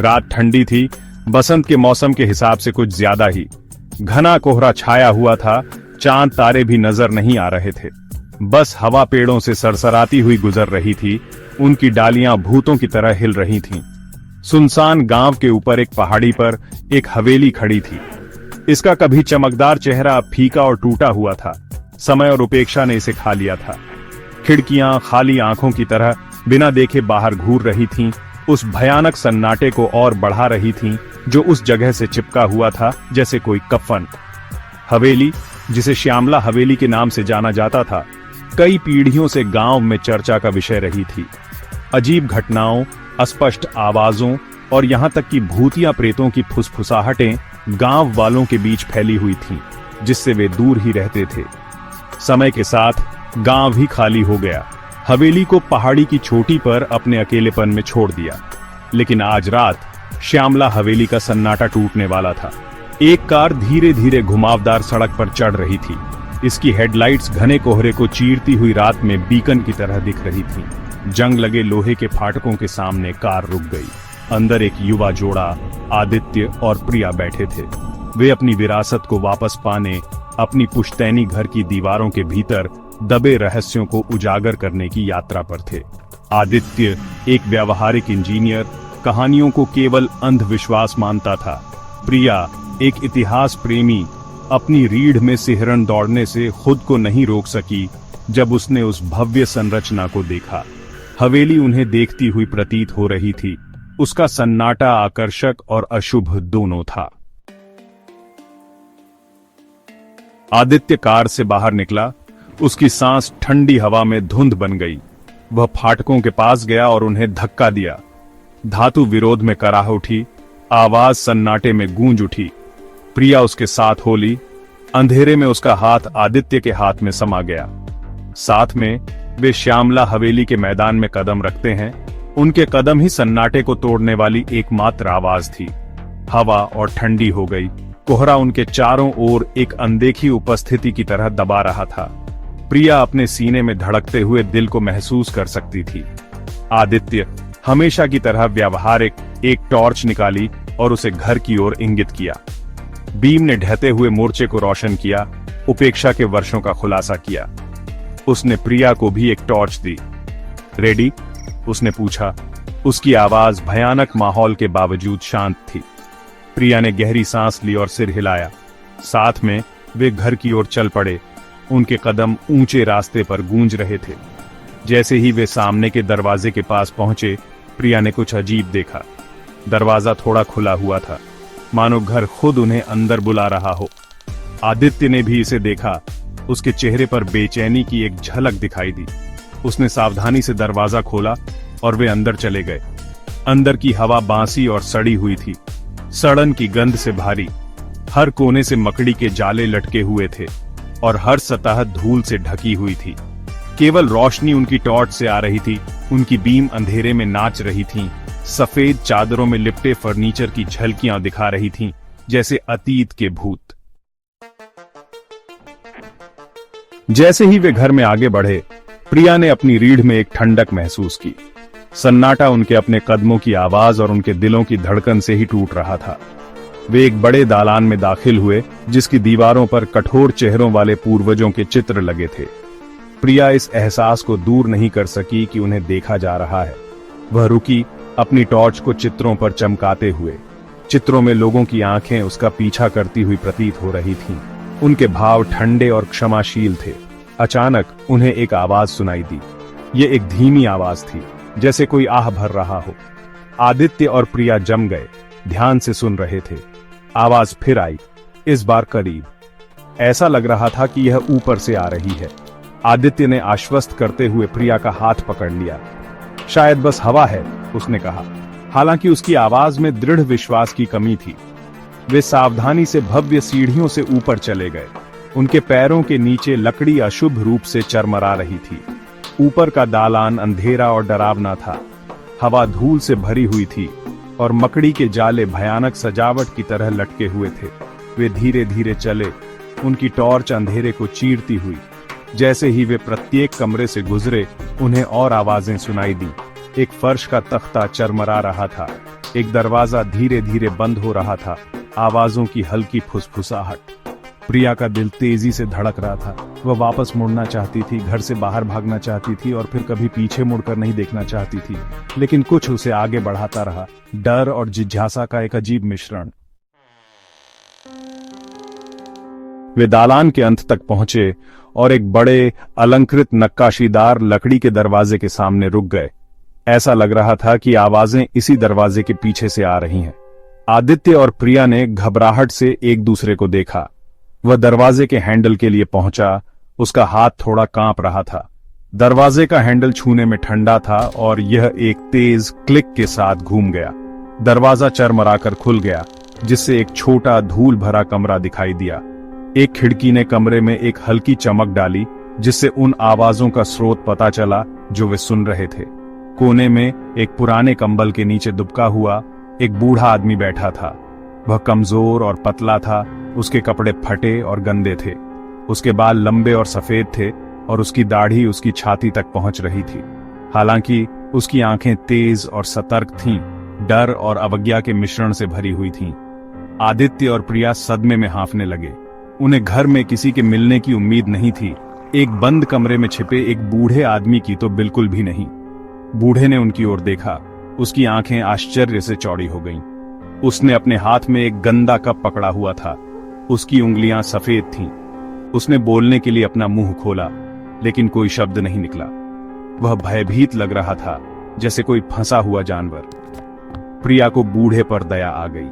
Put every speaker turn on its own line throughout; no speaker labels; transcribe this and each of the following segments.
रात ठंडी थी, बसंत के मौसम के हिसाब से कुछ ज्यादा ही। घना कोहरा छाया हुआ था, चांद तारे भी नजर नहीं आ रहे थे। बस हवा पेड़ों से सरसराती हुई गुजर रही थी, उनकी डालियां भूतों की तरह हिल रही थीं। सुनसान गांव के ऊपर एक पहाड़ी पर एक हवेली खड़ी थी। इसका कभी चमकदार चेहरा अब फीका और टूटा हुआ था। समय और उपेक्षा ने इसे खा लिया था। खिड़कियां खाली आंखों की तरह बिना देखे बाहर घूर रही थीं, उस भयानक सन्नाटे को और बढ़ा रही थीं जो उस जगह से चिपका हुआ था जैसे कोई कफन। हवेली, जिसे श्यामला हवेली के नाम से जाना जाता था, कई पीढ़ियों से गांव में चर्चा का विषय रही थी। अजीब घटनाओं, अस्पष्ट आवाजों और यहां तक कि भूतिया प्रेतों की फुसफुसाहटें गांव वालों के बीच फैली हुई थीं, जिससे वे दूर ही रहते थे। समय के साथ गांव भी खाली हो गया। हवेली को पहाड़ी की चोटी पर अपने अकेलेपन में छोड़ दिया। लेकिन आज रात श्यामला हवेली का सन्नाटा टूटने वाला था। एक कार धीरे धीरे घुमावदार सड़क पर चढ़ रही थी। इसकी हेडलाइट्स घने कोहरे को चीरती हुई रात में बीकन की तरह दिख रही थीं। जंग लगे लोहे के फाटकों के सामने कार रुक गई। अंदर एक युवा जोड़ा आदित्य और प्रिया बैठे थे। वे अपनी विरासत को वापस पाने, अपनी पुश्तैनी घर की दीवारों के भीतर दबे रहस्यों को उजागर करने की यात्रा पर थे। आदित्य एक व्यावहारिक इंजीनियर कहानियों को केवल अंधविश्वास मानता था। प्रिया एक इतिहास प्रेमी अपनी रीढ़ में सिहरन दौड़ने से खुद को नहीं रोक सकी जब उसने उस भव्य संरचना को देखा। हवेली उन्हें देखती हुई प्रतीत हो रही थी। उसका सन्नाटा आकर्षक और अशुभ दोनों था। आदित्य कार से बाहर निकला। उसकी सांस ठंडी हवा में धुंध बन गई। वह फाटकों के पास गया और उन्हें धक्का दिया। धातु विरोध में कराह उठी। आवाज सन्नाटे में गूंज उठी। प्रिया उसके साथ हो ली। अंधेरे में उसका हाथ आदित्य के हाथ में समा गया। साथ में वे श्यामला हवेली के मैदान में कदम रखते हैं। उनके कदम ही सन्नाटे को तोड़ने वाली एकमात्र आवाज थी। हवा और ठंडी हो गई। कोहरा उनके चारों ओर एक अनदेखी उपस्थिति की तरह दबा रहा था। प्रिया अपने सीने में धड़कते हुए दिल को महसूस कर सकती थी। आदित्य हमेशा की तरह व्यावहारिक एक टॉर्च निकाली और उसे घर की ओर इंगित किया। बीम ने ढहते हुए मोर्चे को रोशन किया, उपेक्षा के वर्षों का खुलासा किया। उसने प्रिया को भी एक टॉर्च दी। रेडी? उसने पूछा। उसकी आवाज भयानक माहौल के बावजूद शांत थी। प्रिया ने गहरी सांस ली और सिर हिलाया। साथ में वे घर की ओर चल पड़े। उनके कदम ऊंचे रास्ते पर गूंज रहे थे। जैसे ही वे सामने के दरवाजे के पास पहुंचे, प्रिया ने कुछ अजीब देखा। दरवाजा थोड़ा खुला हुआ था, मानो घर खुद उन्हें अंदर बुला रहा हो। आदित्य ने भी इसे देखा। उसके चेहरे पर बेचैनी की एक झलक दिखाई दी। उसने सावधानी से दरवाजा खोला और वे अंदर चले गए। अंदर की हवा बांसी और सड़ी हुई थी, सड़न की गंध से भारी। हर कोने से मकड़ी के जाले लटके हुए थे और हर सतह धूल से ढकी हुई थी। केवल रोशनी उनकी टॉर्च से आ रही थी। उनकी बीम अंधेरे में नाच रही थीं। सफेद चादरों में लिपटे फर्नीचर की झलकियां दिखा रही थीं, जैसे अतीत के भूत। जैसे ही वे घर में आगे बढ़े, प्रिया ने अपनी रीढ़ में एक ठंडक महसूस की। सन्नाटा उनके अपने कदमों की आवाज और उनके दिलों की धड़कन से ही टूट रहा था। वे एक बड़े दालान में दाखिल हुए, जिसकी दीवारों पर कठोर चेहरों वाले पूर्वजों के चित्र लगे थे। प्रिया इस एहसास को दूर नहीं कर सकी कि उन्हें देखा जा रहा है। वह रुकी, अपनी टॉर्च को चित्रों पर चमकाते हुए। चित्रों में लोगों की आंखें उसका पीछा करती हुई प्रतीत हो रही थीं। उनके भाव ठंडे और क्षमाशील थे। अचानक उन्हें एक आवाज सुनाई दी। ये एक धीमी आवाज थी, जैसे कोई आह भर रहा हो। आदित्य और प्रिया जम गए, ध्यान से सुन रहे थे। आवाज फिर आई, इस बार करीब। ऐसा लग रहा था कि यह ऊपर से आ रही है। आदित्य ने आश्वस्त करते हुए प्रिया का हाथ पकड़ लिया। शायद बस हवा है, उसने कहा। हालांकि उसकी आवाज में दृढ़ विश्वास की कमी थी। वे सावधानी से भव्य सीढ़ियों से ऊपर चले गए। उनके पैरों के नीचे लकड़ी अशुभ रूप से चरमरा रही थी। ऊपर का दालान अंधेरा और डरावना था। हवा धूल से भरी हुई थी और मकड़ी के जाले भयानक सजावट की तरह लटके हुए थे। वे धीरे धीरे चले, उनकी टॉर्च अंधेरे को चीरती हुई। जैसे ही वे प्रत्येक कमरे से गुजरे, उन्हें और आवाजें सुनाई दी। एक फर्श का तख्ता चरमरा रहा था, एक दरवाजा धीरे धीरे बंद हो रहा था, आवाजों की हल्की फुसफुसाहट। प्रिया का दिल तेजी से धड़क रहा था। वह वापस मुड़ना चाहती थी, घर से बाहर भागना चाहती थी और फिर कभी पीछे मुड़कर नहीं देखना चाहती थी, लेकिन कुछ उसे आगे बढ़ाता रहा, डर और जिज्ञासा का एक अजीब मिश्रण। वे दालान के अंत तक पहुंचे और एक बड़े अलंकृत नक्काशीदार लकड़ी के दरवाजे के सामने रुक गए। ऐसा लग रहा था कि आवाजें इसी दरवाजे के पीछे से आ रही हैं। आदित्य और प्रिया ने घबराहट से एक दूसरे को देखा। वह दरवाजे के हैंडल के लिए पहुंचा, उसका हाथ थोड़ा कांप रहा था। दरवाजे का हैंडल छूने में ठंडा था और यह एक तेज क्लिक के साथ घूम गया। दरवाजा चरमराकर खुल गया, जिससे एक छोटा धूल भरा कमरा दिखाई दिया। एक खिड़की ने कमरे में एक हल्की चमक डाली, जिससे उन आवाजों का स्रोत पता चला जो वे सुन रहे थे। कोने में एक पुराने कंबल के नीचे दुबका हुआ एक बूढ़ा आदमी बैठा था। वह कमजोर और पतला था, उसके कपड़े फटे और गंदे थे। उसके बाल लंबे और सफेद थे और उसकी दाढ़ी उसकी छाती तक पहुंच रही थी। हालांकि उसकी आंखें तेज और सतर्क थीं, डर और अवज्ञा के मिश्रण से भरी हुई थीं। आदित्य और प्रिया सदमे में हाँफने लगे। उन्हें घर में किसी के मिलने की उम्मीद नहीं थी, एक बंद कमरे में छिपे एक बूढ़े आदमी की तो बिल्कुल भी नहीं। बूढ़े ने उनकी ओर देखा, उसकी आंखें आश्चर्य से चौड़ी हो गईं। उसने अपने हाथ में एक गंदा कप पकड़ा हुआ था, उसकी उंगलियां सफेद थीं। उसने बोलने के लिए अपना मुंह खोला, लेकिन कोई शब्द नहीं निकला। वह भयभीत लग रहा था, जैसे कोई फंसा हुआ जानवर। प्रिया को बूढ़े पर दया आ गई।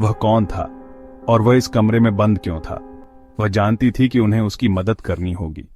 वह कौन था और वह इस कमरे में बंद क्यों था? वह जानती थी कि उन्हें उसकी मदद करनी होगी।